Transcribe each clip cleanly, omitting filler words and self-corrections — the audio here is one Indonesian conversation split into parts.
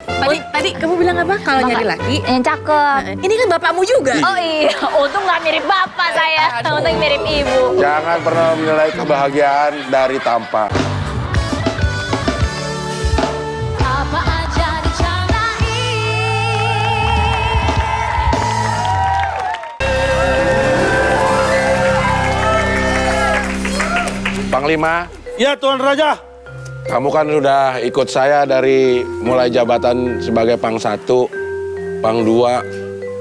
Tadi kamu bilang apa? Kalau nyari laki yang cakep. ini kan bapakmu juga. Oh iya, untung nggak mirip bapak saya, untung mirip ibu. Jangan pernah menilai kebahagiaan dari tampak. Apa aja dicandai. Panglima, Ya Tuan Raja. kamu kan sudah ikut saya dari mulai jabatan sebagai Pang 1, Pang 2,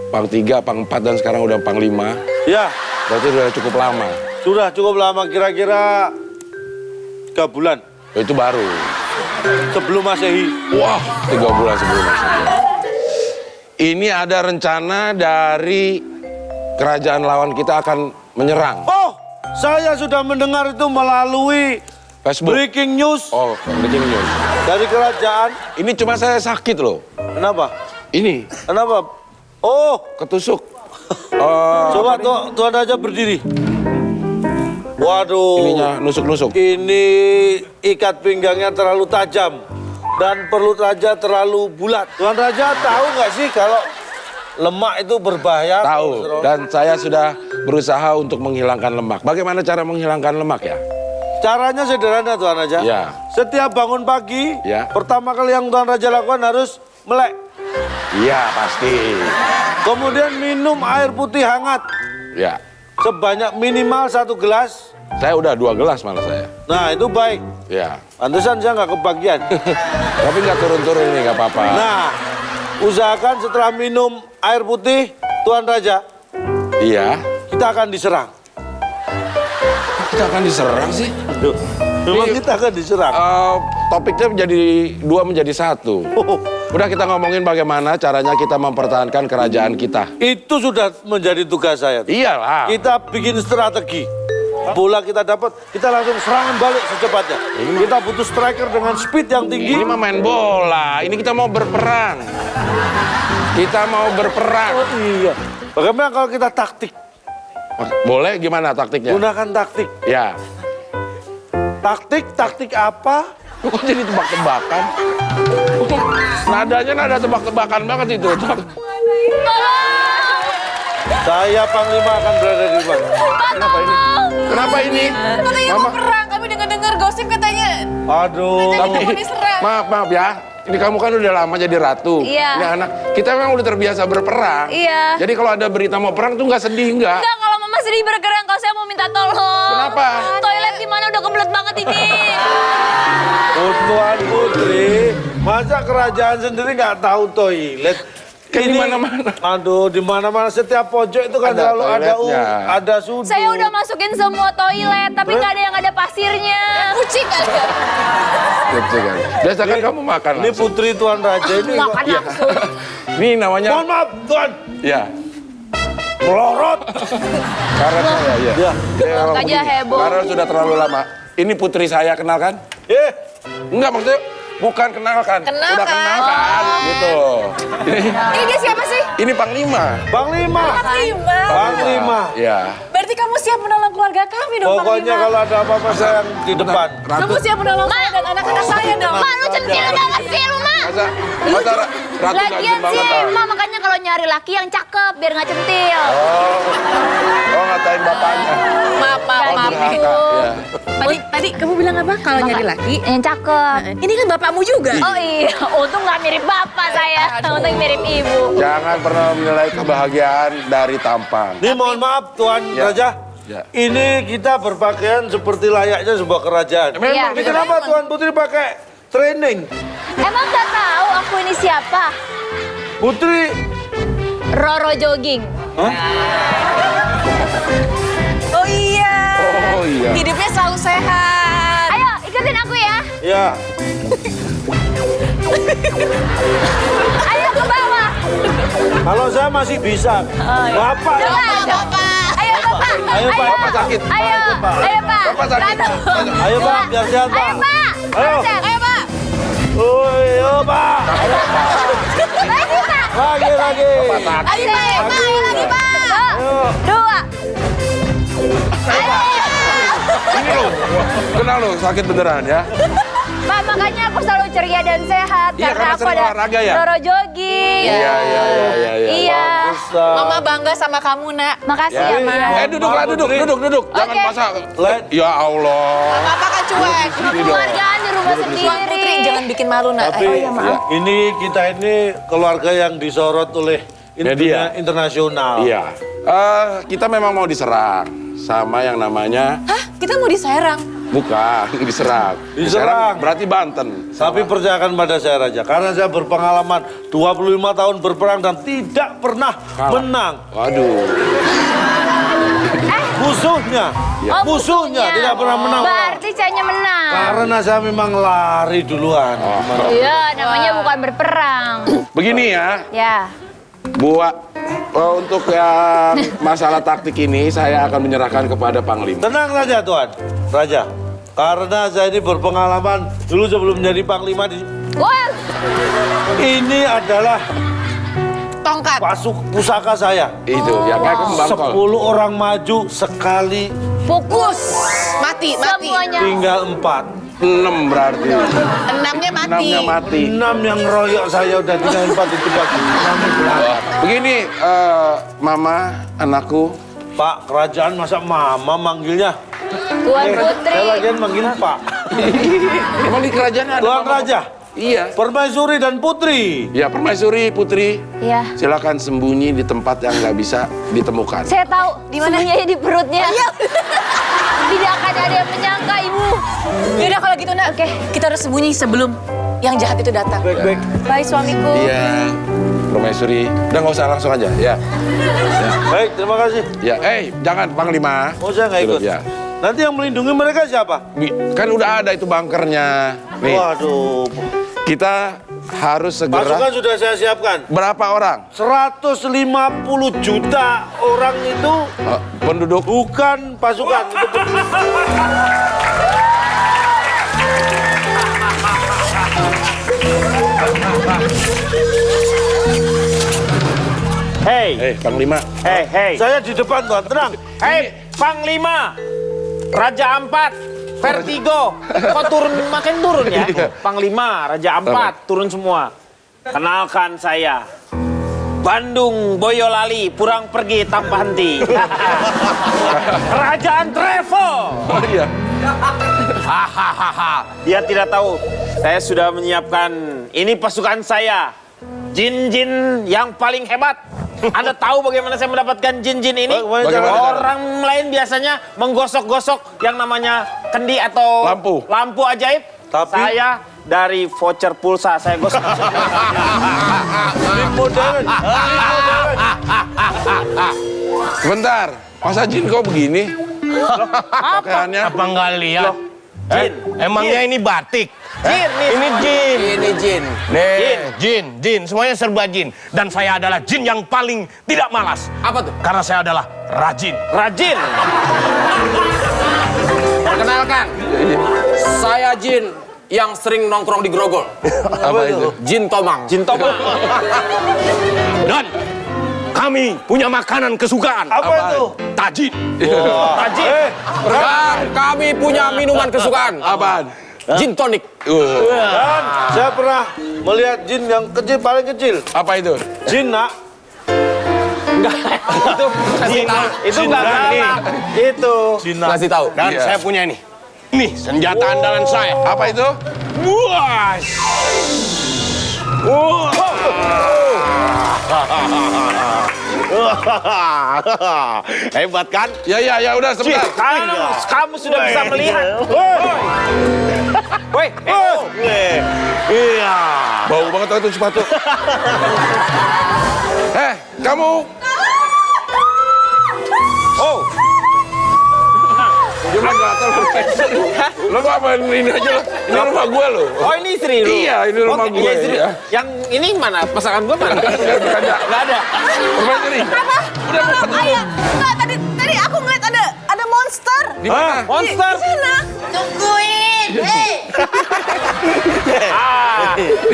Pang 3, Pang 4, dan sekarang udah Pang 5. Ya, Berarti sudah cukup lama. sudah cukup lama, kira-kira 3 bulan Oh, itu baru. sebelum Masehi. Wah, 3 bulan sebelum Masehi. Ini ada rencana dari kerajaan lawan kita akan menyerang. Oh, saya sudah mendengar itu melalui Facebook. breaking news Oh, breaking news. dari kerajaan. Ini cuma saya sakit loh. Kenapa? Ini, Kenapa? Oh, ketusuk. coba Tuan Raja berdiri. Waduh, Ininya nusuk-nusuk. ini ikat pinggangnya terlalu tajam dan perut Raja terlalu bulat. Tuan Raja tahu nggak sih kalau lemak itu berbahaya? Tahu, dan saya sudah berusaha untuk menghilangkan lemak. Bagaimana cara menghilangkan lemak ya? Caranya sederhana Tuan Raja. Ya. Setiap bangun pagi, Ya. pertama kali yang Tuan Raja lakukan harus melek. Iya, pasti. Kemudian minum air putih hangat Ya, sebanyak minimal 1 gelas. saya udah 2 gelas malah saya. Nah itu baik. Ya, Pantesan saya nggak kebagian. tapi nggak turun-turun ini, nggak apa-apa. Nah, usahakan setelah minum air putih, Tuan Raja, Iya, kita akan diserang. kita akan diserang sih. Memang kita akan diserang. Topiknya menjadi 1. Udah kita ngomongin bagaimana caranya kita mempertahankan kerajaan kita. Itu sudah menjadi tugas saya. Iyalah. Kita bikin strategi. Bola kita dapat, kita langsung serangan balik secepatnya. Kita butuh striker dengan speed yang tinggi. Ini mah main bola. Ini kita mau berperang. Kita mau berperang. Oh iya. Bagaimana kalau kita taktik? Boleh gimana taktiknya? Gunakan taktik. Ya. Taktik apa? Kok jadi tebak-tebakan? Nadanya nada tebak-tebakan banget itu. Saya Panglima akan berada di mana? Kenapa ini? Kenapa ini? Katanya mau perang, kami dengar-dengar gosip katanya. Aduh. Tapi mau diserang. maaf ya. Ini kamu kan udah lama jadi ratu. Iya. Ini anak kita memang udah terbiasa berperang. Iya. Jadi kalau ada berita mau perang tuh nggak sedih nggak? Enggak, kalau mama sedih bergerak, kalau saya mau minta tolong. Kenapa? Toilet di mana udah kebelet banget ini. Tuan Putri, masa kerajaan sendiri nggak tahu toilet? Kan di mana-mana. Aduh, di mana-mana setiap pojok itu kan Ada selalu toiletnya. ada sudut. Saya udah masukin semua toilet, tapi nggak ada yang ada pasirnya. Kucing ada. Gitu kan. Biasa kan kamu makan Ini langsung. putri Tuan Raja ini. Makan Iya. langsung. Ini namanya. Mohon maaf, Tuan. Ya. Melorot. Karet saya ya. Ya. Memang Aja begini. heboh. Karena sudah terlalu lama. Ini putri saya, kenal kan? Enggak, maksudnya bukan kenal kan? Kenal Udah kan? kenal kan? Gitu. Ini dia siapa sih? Ini Panglima. Panglima. Panglima. Panglima. Ya. Berarti kamu siap menolong keluarga kami dong, Pokoknya Panglima. kalau ada apa-apa saya yang di depan. Ratu. Kamu siap menolong saya dan anak-anak saya dong. Ma, lu centil banget sih lu, Ma. Masa Ratu Lagian ganteng banget sih, ah. Ma, makanya kalau nyari laki yang cakep, biar nggak centil. Oh, ngatain bapaknya. Maaf, Oh, durhaka. Ya. Tadi kamu bilang apa? Kalau nyari laki Yang cakep. ini kan bapakmu juga. Oh iya, untung nggak mirip bapak saya, untung mirip ibu. Jangan pernah menilai kebahagiaan dari tampang. Ini mohon maaf Tuan Ya. Raja. Ya. Ini kita berpakaian seperti layaknya sebuah kerajaan. Iya. Ini kenapa Tuan Putri pakai training? Emang nggak tahu aku ini siapa? Putri, Roro jogging. Oh iya. Oh iya. Hidupnya selalu sehat. Ayo, ikutin aku ya. ya. Ayo ke bawah. Kalau saya masih bisa. Bapak. Coba. Ayo bapak. Ayo, Pak. Bapak sakit. Ayo, ayo pak. Bapak sakit. Satu. Ayo Pak, biar sehat Pak. Ayo pak. Ayo. Ayo pak. Ayo Pak. Lagi pak. Lagi. Bapak sakit. Ayo pak. Ayo lagi pak. Ayo. Dua. Ini loh, kenal loh, sakit beneran ya. Pak, makanya aku selalu ceria dan sehat. Iya, karena aku sering ada olahraga ya? Roro jogging. Iya. Iya. Mama bangga sama kamu, Nak. Makasih ya, Ma. Duduklah, duduk. Jangan Oke. masa. Ya Allah. Papa kan cuek. Keluargaan di rumah Tuan sendiri. Putri, jangan bikin malu, Nak. Tapi ini kita ini keluarga yang disorot oleh Media. internasional. Iya. Kita memang mau diserang sama yang namanya Hah? Kita mau diserang? bukan diserang. Diserang. Berarti Banten. Tapi percayakan pada saya Raja, karena saya berpengalaman 25 tahun berperang dan tidak pernah menang. Waduh. Musuhnya, Oh, musuhnya tidak pernah menang. Berarti Canya menang. Karena saya memang lari duluan. Iya, namanya bukan berperang. Begini ya, Ya. untuk yang masalah taktik ini saya akan menyerahkan kepada Panglima. Tenang saja Tuan, Raja. Karena saya ini berpengalaman dulu sebelum menjadi Panglima Wah, ini adalah Tongkat. pusaka saya. Itu ya kayak kembangkol. 10 orang maju sekali fokus. Mati. Semuanya. tinggal 4. 6 berarti. 6-nya mati. 6-nya mati. 6 yang royok saya udah tinggal 4 itu Pak. Begini, Mama, anakku. Pak, kerajaan masa mama manggilnya? Tuan Putri. Saya lagian manggil Pak. Emang di kerajaan ada Tuan Mama? Raja, Iya. Permaisuri dan Putri. Ya, Permaisuri, Putri. Iya. Silakan sembunyi di tempat yang nggak bisa ditemukan. Saya tahu di mana di perutnya. Tidak akan ada yang menyangka, Ibu. Yaudah kalau gitu, Nak. Oke, kita harus sembunyi sebelum yang jahat itu datang. Baik-baik. Bye, suamiku. Iya, Permaisuri. Udah nggak usah langsung aja, ya. Baik, terima kasih. Ya, jangan Panglima. Oh, saya nggak ikut. Ya. Nanti yang melindungi mereka siapa? Kan udah ada itu bunkernya. Nih, Waduh. kita harus segera. Pasukan sudah saya siapkan. Berapa orang? 150 juta orang itu Penduduk. bukan pasukan. Itu Hei, Panglima. hei. saya di depan Tuan, tenang. Hei, Panglima. Raja Ampat. Vertigo. Kok turun, makin turun ya? Panglima, Raja Ampat, turun semua. Kenalkan saya. Bandung, Boyolali, pulang pergi tanpa henti. Kerajaan Trevo. Oh iya. Hahaha. Dia tidak tahu. Saya sudah menyiapkan, ini pasukan saya. Jin-jin yang paling hebat. Anda tahu bagaimana saya mendapatkan jin-jin ini? Bagaimana? Orang lain biasanya menggosok-gosok yang namanya kendi atau Lampu ajaib. Tapi- Saya dari voucher pulsa saya gosok. modern. Sebentar. Masa Jin kok begini? Pakaiannya. Apa nggak lihat? Jin. Emangnya ini batik? Jin, nih. Ini jin. Ini Jin. Nih, jin. Semuanya serba jin. Dan saya adalah jin yang paling tidak malas. Apa tuh? Karena saya adalah rajin. Rajin. Perkenalkan, saya Jin yang sering nongkrong di Grogol. Apa itu? Jin Tomang. Jin Tomang. Dan kami punya makanan kesukaan. Apa itu? Tajin. Rajin. Dan kami punya minuman kesukaan. Apaan? Jin tonic. Dan saya pernah melihat jin yang kecil, paling kecil. Apa itu? Jin, nak. Itu nggak galak. Itu. Kasih tahu. Dan Iya. saya punya ini. Nih, senjata andalan saya. Apa itu? Buas. Hebat kan? Ya, udah sebentar. Kamu sudah bisa melihat. Woi, Iya. Bau banget itu sepatu. Kamu. oh, Dia bilang gatal. Lo apa ini aja lo? Ini rumah gue lo. oh ini istri lu. Iya, ini rumah gue. istri. Ya. Yang ini mana? Pasangan gua mana? Nggak ada. Permaisuri. Udah mau ketemu. Ayah, enggak, tadi aku ngeliat ada monster. Di mana? Monster. Di sana. Tungguin. Hei.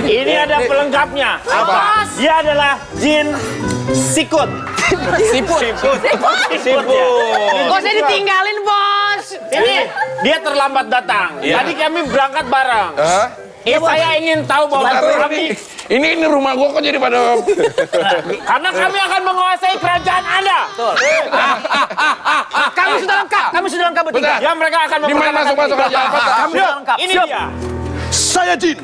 Ini ada pelengkapnya. Apa? Dia adalah jin sikut. Siput. Siput. Kok saya ditinggalin, Bos? Ini dia terlambat datang. Tadi kami berangkat bareng. Hah? Saya ingin tahu bahwa kami Ini rumah gua kok jadi pada... karena kami akan menguasai kerajaan Anda. Kami sudah lengkap. Kami sudah lengkap bertiga. Benar. Ya mereka akan Di mana masuk aja apa? Kami sudah lengkap. Ini Siap. dia. Saya Jin.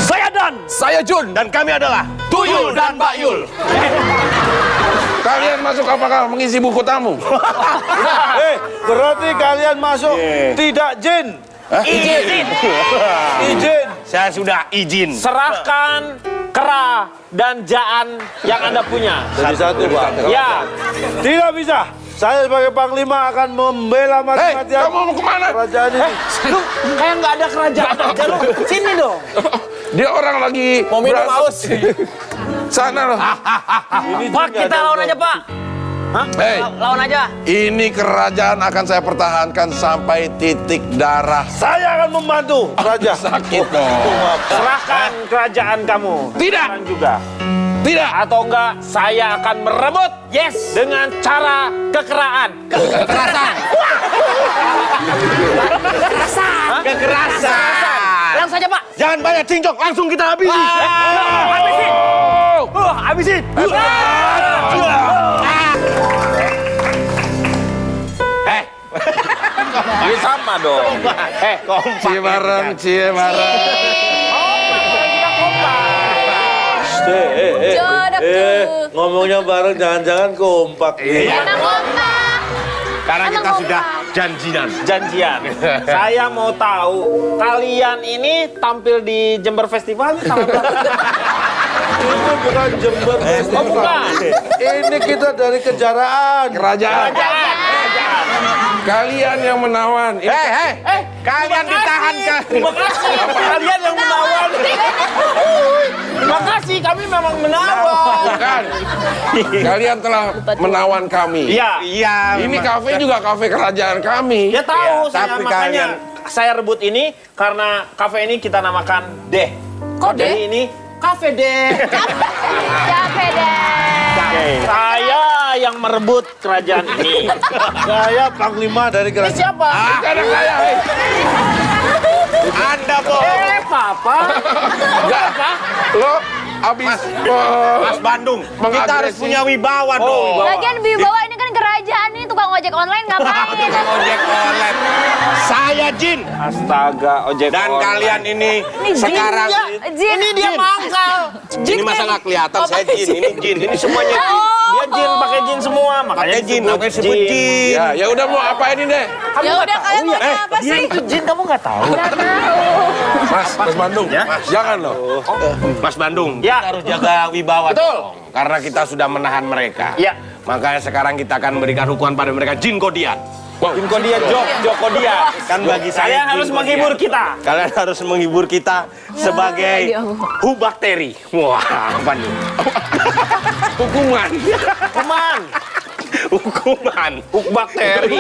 Saya Dan. Saya Jun. Dan kami adalah Tuyul dan Mbak Yul. Kalian masuk apakah mengisi buku tamu? Berarti kalian masuk tidak Jin. Izin. Izin. saya sudah izin. Serahkan kera dan jaan yang Anda punya. Jadi satu, Pak. Ya. Tidak bisa. Saya sebagai Panglima akan membela Hei, mati-matian kamu mau kemana? kerajaan ini. Lu kayak nggak ada kerajaan aja lu. Sini dong. Dia orang lagi... Mau minum berantem. haus. Sana loh. Pak, kita lawan aja, Pak. Hei, Lawan aja. ini kerajaan akan saya pertahankan sampai titik darah. Saya akan membantu raja. Sakit dong. Serahkan kerajaan kamu. Tidak. Sekarang juga. Tidak. Atau enggak, saya akan merebut. Yes. Dengan cara kekeraan. Kekerasan. Kekerasan. Langsung saja, Pak. Jangan banyak cincok, langsung kita habisi. Habisin. Habisin. Ini sama dong. Cie bareng, cie bareng. Kita kompak. Jodoh tuh. Ngomongnya bareng jangan-jangan kompak. Emang kompak. Karena kita Emang sudah kompak. janjian. Janjian. Saya mau tahu, kalian ini tampil di Jember Festival tanggal berapa? Itu bukan Jember Oh, Festival. bukan. Ini kita dari kejaraan. Kerajaan. Kalian yang menawan. Ini Kalian ditahan ke... Terima kasih. Kalian yang menawan. Terima kasih, kami memang menawan. bukan. Kalian telah menawan kami. Iya. Iya. Ini kafe juga kafe kerajaan kami. Ya tahu, Ya, saya tapi makanya saya rebut ini karena kafe ini kita namakan Deh. Kok Jadi Deh? ini kafe Deh. Capek deh. Saya yang merebut kerajaan ini. Saya Panglima dari Ini kerajaan. siapa? Karena kaya, hei. Anda bohong. Papa. Enggak. Lo abis Mas Bandung, kita harus mengagresi. punya wibawa dong. Lagian wibawa ini kan kerajaan nih, tukang ojek online ngapain? Tukang ojek online. Saya Jin. Astaga, ojek Dan online. kalian ini sekarang... Jin. Ini dia mangkal. Ini masa nggak kelihatan, saya Jin. Ini Jin, ini semuanya Jin. Dia jin, pakai jin semua, makanya Pakai Jin, makanya disebut Jin. Ya, ya udah mau apain ini deh? Ya udah kalian mau apa Dia sih? itu jin, kamu nggak tahu? Mas Bandung, Mas, jangan loh. Mas Bandung, Ya. kita harus jaga wibawa dong. Karena kita sudah menahan mereka. Ya. Makanya sekarang kita akan memberikan hukuman pada mereka Jin Kodian. Jin dia Joko dia. Kan bagi saya Kalian Jin harus Kodian. menghibur kita. Kalian harus menghibur kita sebagai hubakteri. Wah, apa nih? Hukuman. Kuman, Hukuman. bakteri.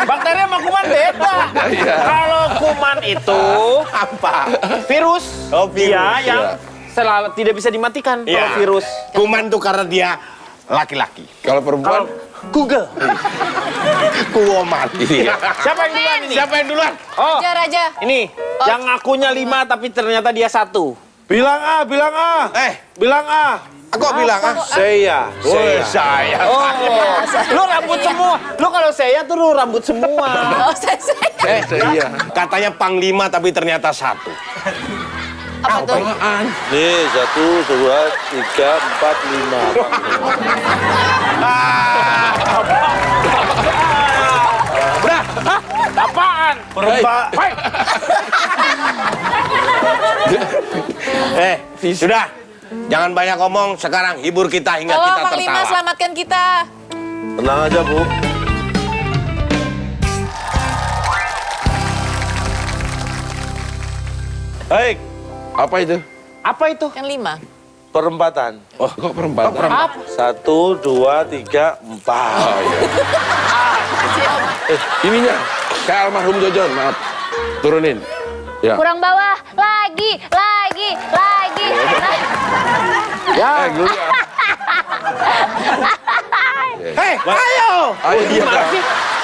Bakteri sama kuman beda. Iya. Kalau kuman itu Apa? virus. Oh, virus. Iya, yang selalu tidak bisa dimatikan kalau Iya. virus. Kuman tuh karena dia laki-laki. Kalau perempuan, Google. Kuoman. iya. Siapa yang duluan ini? Siapa yang duluan? Oh, Raja. ini yang ngakunya 5 tapi ternyata dia 1. Bilang A, bilang A. Bilang A. Kok bilang ah? Saya. Saya. Oh, lu rambut semua. Lu kalau saya tuh lu rambut semua. Oh, saya. Iya. Katanya Panglima tapi ternyata 1. Apa tuh? Nih, 1, 2, 3, 4, 5. Apaan? Perempat. Sudah. Jangan banyak ngomong, sekarang hibur kita hingga Tolong kita Panglima tertawa. selamatkan kita. Tenang aja, Bu. Baik, Apa itu? Apa itu? Yang 5. perempatan. Oh, kok perempuan? 1, 2, 3, 4. Ininya, kayak almarhum Jojon, maaf. Turunin. Ya. Kurang bawah, lagi. Guli. Hei, ayo! Ayo, iya.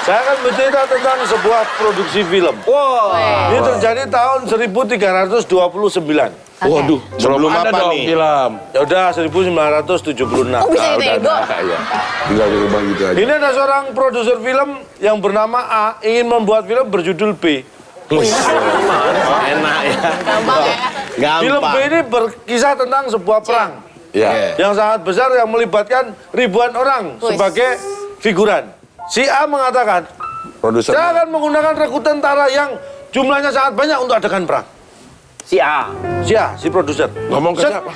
Saya akan bercerita tentang sebuah produksi film. Wow. Ini terjadi tahun 1329. Waduh, Sebelum ada apa dong nih? film. Ya udah 1976. Oh, bisa Ah, udah dinego. ada, ya. Tinggal dirubah gitu aja. Ini ada seorang produser film yang bernama A ingin membuat film berjudul B. Enak ya. Gampang ya. Film B Gampang. ini berkisah tentang sebuah perang Ya. yang sangat besar yang melibatkan ribuan orang Wih. sebagai figuran. Si A mengatakan, Produser. saya akan menggunakan regu tentara yang jumlahnya sangat banyak untuk adegan perang. Si A. Si A, si produser. Ngomong ke Set, siapa?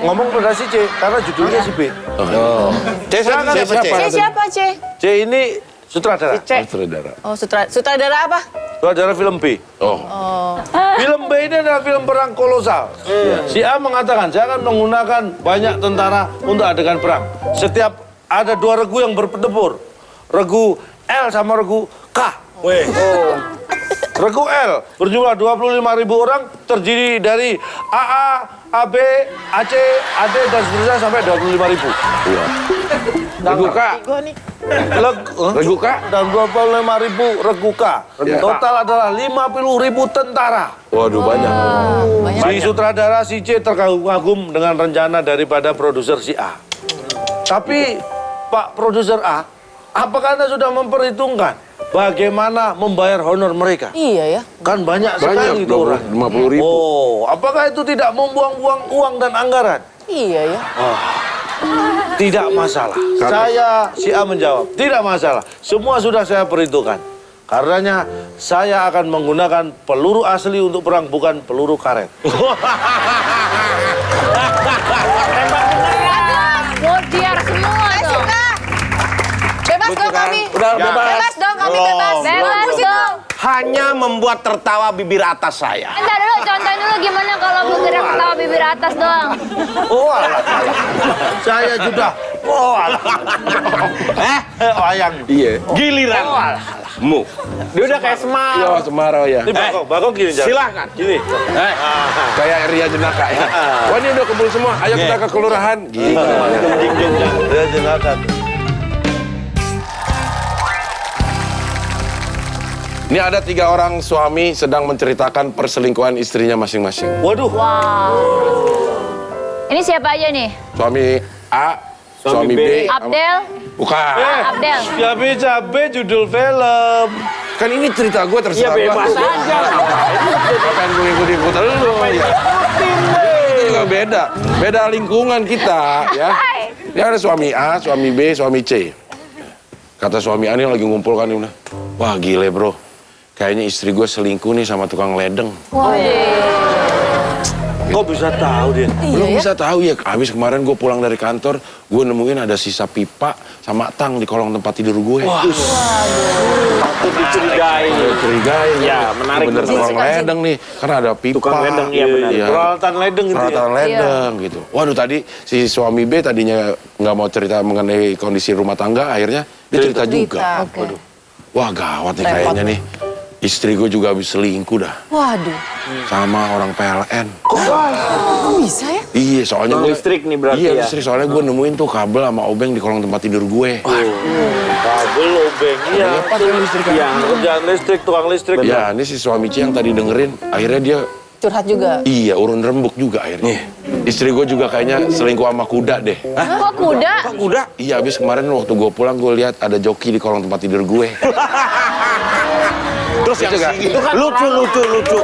Ngomong pada si C, karena judulnya si B. C siapa? C siapa, C? C ini sutradara. Sutradara. Oh, sutradara apa? Sutradara film B. Oh. Film B ini adalah film perang kolosal. Si A mengatakan, saya akan menggunakan banyak tentara untuk adegan perang. Setiap ada dua regu yang bertempur. Regu L sama regu K. Regu L berjumlah 25.000 orang, terdiri dari AA, AB, AC, AD, dan seterusnya sampai 25.000. Iya. Regu K. Regu K. Dan 25.000 regu K. Total adalah 50.000 tentara. Waduh, banyak. Si sutradara si C terkagum-kagum dengan rencana daripada produser si A. Tapi Pak produser A, apakah Anda sudah memperhitungkan bagaimana membayar honor mereka? Iya ya. Kan banyak Banyak, sekali itu orang. 50.000. Oh, apakah itu tidak membuang-buang uang dan anggaran? Iya ya. Tidak masalah. Saya si A menjawab, tidak masalah. Semua sudah saya perhitungkan. Karenanya saya akan menggunakan peluru asli untuk perang, bukan peluru karet. Mutiar semua Saya dong. suka. Bebas dong kami. Udah bebas. Bebas dong kami, bebas. Bebas dong. Hanya membuat tertawa bibir atas saya. Entar dulu, contohin dulu gimana kalau bergerak ketawa bibir atas doang. Oh, alah. Saya sudah. Oh, alah. Wayang. Iya. Giliran. Mu. Dia udah kayak Semar. Iya, Semarang ya. Ini Bagong gini, Jar. Silahkan. Gini. Kayak Ria Jenaka ya. Wah, ini udah kumpul semua. Ayo kita ke kelurahan. Gitu. Dia jelaskan. Ini ada 3 orang suami sedang menceritakan perselingkuhan istrinya masing-masing. Waduh. Ini siapa aja nih? Suami A, suami B. Abdel? Bukan. Abdel. Cabe judul film. Kan ini cerita gue Ya terserah gua. bebas aja. Bukan gue ikut-ikut lu. Ya. Itu juga beda. Beda lingkungan kita ya. Ini ada suami A, suami B, suami C. Kata suami A ini lagi ngumpul kan, dia bilang, wah gile bro. Kayaknya istri gue selingkuh nih sama tukang ledeng. Kok bisa tahu dia? Belum bisa tahu ya. Habis kemarin gue pulang dari kantor, gue nemuin ada sisa pipa sama tang di kolong tempat tidur gue. Wah, Itu dicurigai. curigain. Ya, menarik. Bener tukang ledeng nih, karena ada pipa. Tukang ledeng, iya benar. Iya. Peralatan ledeng gitu ya? Peralatan ledeng gitu. Waduh, tadi si suami B tadinya nggak mau cerita mengenai kondisi rumah tangga, akhirnya dia cerita juga. Oke. Wah gawat nih kayaknya nih. Istri gue juga habis selingkuh dah. Waduh. Sama orang PLN. Kok bisa ya? Iya, soalnya gue... Listrik nih berarti Iya, ya. listrik. Soalnya gue nemuin tuh kabel sama obeng di kolong tempat tidur gue. Kabel obeng. Iya. Iya. Kerjaan listrik, tukang listrik. Ya, ini si suami Ci yang tadi dengerin, akhirnya dia... Curhat juga. Iya, urun rembuk juga akhirnya. Istri gue juga kayaknya selingkuh sama kuda deh. Kok kuda? Kuda? Iya, habis kemarin waktu gue pulang gue lihat ada joki di kolong tempat tidur gue. Terus yang Itu sini, lucu.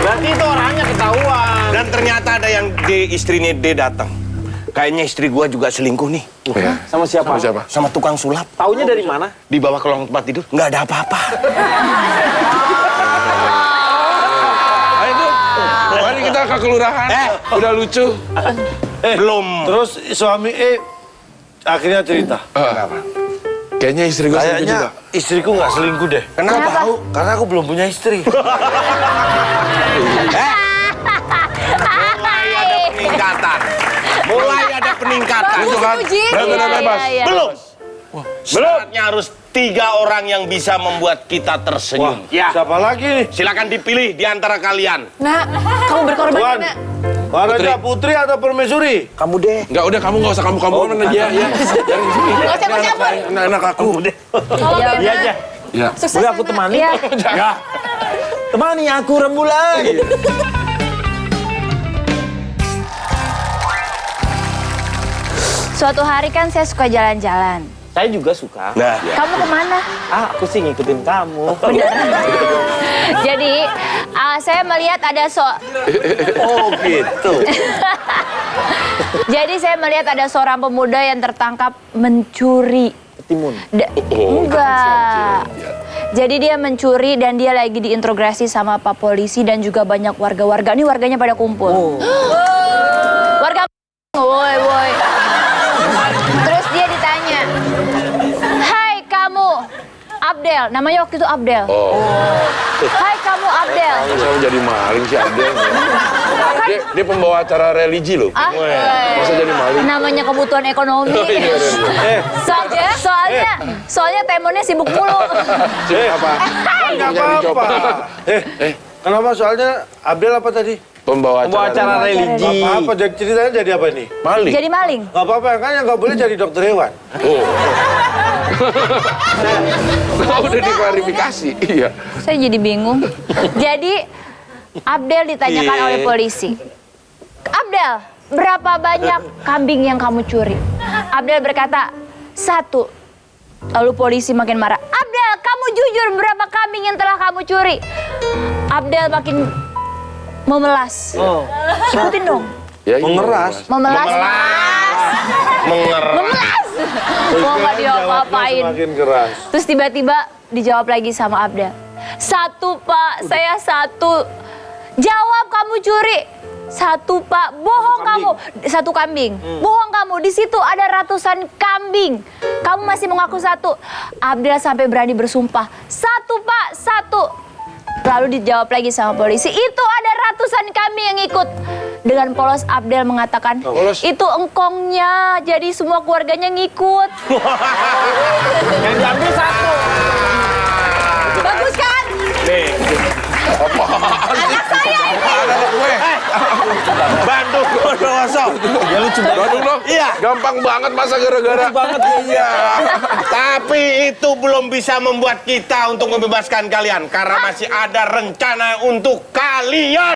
Berarti itu orangnya ketahuan. Dan ternyata ada yang D, istrinya D datang. Kayaknya istri gua juga selingkuh nih. Ya. Sama siapa? Sama siapa? Sama tukang sulap. Taunya dari mana? Di bawah kolong tempat tidur, nggak ada apa-apa. Ayo tuh, mari kita ke kelurahan. Udah lucu. Belum. Terus suami E akhirnya cerita. Kayaknya istri gue selingkuh juga. Kayaknya istriku nggak selingkuh deh. Kenapa? Tahu? Karena aku belum punya istri. Mulai ada peningkatan. Bagus itu, Jin. Berarti udah bebas. Iya. Belum. Syaratnya harus 3 orang yang bisa membuat kita tersenyum. Ya. Siapa lagi nih? Silakan dipilih di antara kalian. Nak, kamu berkorban Tuan. nak. Raja Putri atau Permaisuri? Kamu deh. Enggak, udah kamu nggak usah kamu-kamuan aja ya. Dari sini. Nggak usah campur. Anak-anak aku. Ya, Iya aja. Ya. Sukses. Boleh aku temani? Ya. Ya. Temani aku Rembulan. Suatu hari kan saya suka jalan-jalan. Saya juga suka. Nah, Kamu kemana? Aku sih ngikutin kamu. Jadi, saya melihat ada Oh gitu. Jadi saya melihat ada seorang pemuda yang tertangkap mencuri. Ketimun. Enggak. Jadi dia mencuri dan dia lagi diinterogasi sama Pak Polisi dan juga banyak warga-warga. Ini warganya pada kumpul. Warga woi woi. Terus dia ditanya, "Hai kamu, Abdel." Namanya waktu itu Abdel. "Hai kamu Abdel." Saya jadi maling si Abdel. Dia pembawa acara religi loh. Masa jadi maling? Namanya kebutuhan ekonomi. Soalnya temonnya sibuk mulu. Apa? Nggak apa-apa. Kenapa soalnya Abdel apa tadi? Pembawa Acara religi. Apa jadi ceritanya jadi apa nih? maling. Jadi maling. Nggak apa-apa kan yang nggak boleh jadi dokter hewan. Oh. Udah diklarifikasi. Iya. Saya jadi bingung. Jadi Abdel ditanyakan oleh polisi. "Abdel, berapa banyak kambing yang kamu curi?" Abdel berkata, 1. Lalu polisi makin marah. "Abdel, kamu jujur berapa kambing yang telah kamu curi?" Abdel makin memelas. Ikutin dong. Ya, Mengeras. Memelas. mengeras. Mau nggak diapa-apain. Semakin keras. Terus tiba-tiba dijawab lagi sama Abdel. 1 Pak, saya 1. Jawab kamu curi. 1 Pak, bohong kamu. 1 kambing. Bohong kamu, di situ ada ratusan kambing. Kamu masih mengaku 1. Abdel sampai berani bersumpah. 1 Pak, 1. Lalu dijawab lagi sama polisi, itu ada ratusan kambing yang ikut. Dengan polos Abdel mengatakan, Polos. itu engkongnya, jadi semua keluarganya ngikut. Yang diambil 1. Bagus kan? Nih. Anak saya ini. Anak gue. Bandung Bondowoso. Ya lucu banget. Bandung dong. Iya. Gampang banget masa gara-gara. Banget. Iya. Tapi itu belum bisa membuat kita untuk membebaskan kalian karena masih ada rencana untuk kalian.